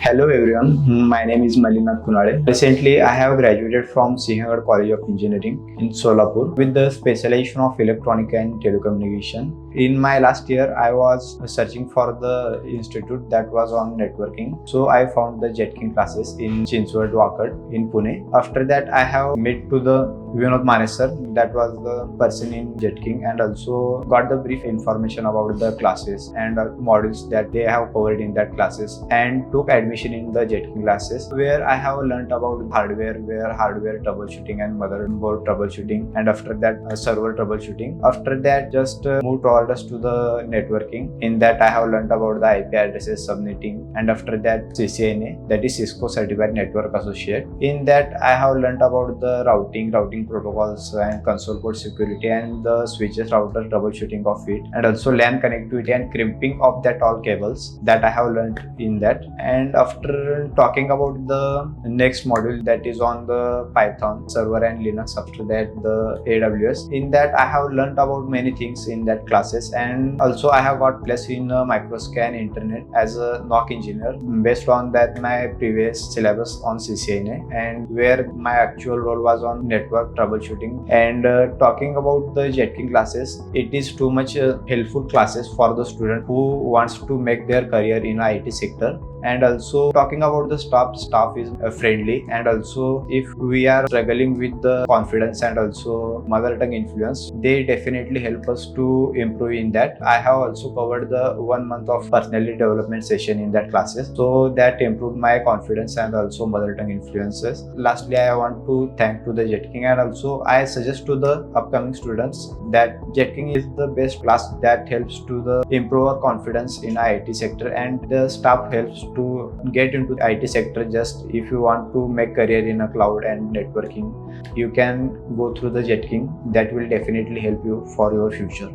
Hello everyone, my name is Malinath Kunade. Recently, I have graduated from Sringavar College of Engineering in Solapur with the specialization of electronic and telecommunication. In my last year, I was searching for the institute that was on networking. So I found the Jetking classes in Chinchwad Wakad in Pune. After that, I have met to the Vinod Manesar, that was the person in Jetking, and also got the brief information about the classes and modules that they have covered in that classes, and took admission in the Jetking classes, where I have learned about hardware, troubleshooting and motherboard troubleshooting, and after that server troubleshooting. After that, just moved towards to the networking. In that, I have learned about the IP addresses, subnetting, and after that CCNA, that is Cisco Certified Network Associate. In that, I have learned about the routing protocols and console port security and the switches router troubleshooting of it, and also LAN connectivity and crimping of that all cables that I have learned in that. And after talking about the next module, that is on the Python server and Linux, after that the AWS. In that, I have learned about many things in that classes, and also I have got placed in microscan internet as a NOC engineer based on that my previous syllabus on CCNA, and where my actual role was on network troubleshooting. And talking about the Jetking classes, it is too much helpful classes for the student who wants to make their career in IT sector. And also talking about the staff is friendly, and also if we are struggling with the confidence and also mother tongue influence, they definitely help us to improve in that. I have also covered the 1 month of personality development session in that classes, so that improved my confidence and also mother tongue influences. Lastly, I want to thank to the Jetking, and also I suggest to the upcoming students that Jetking is the best class that helps to the improve our confidence in IT sector, and the staff helps to get into the IT sector. Just if you want to make career in a cloud and networking, you can go through the Jetking. That will definitely help you for your future.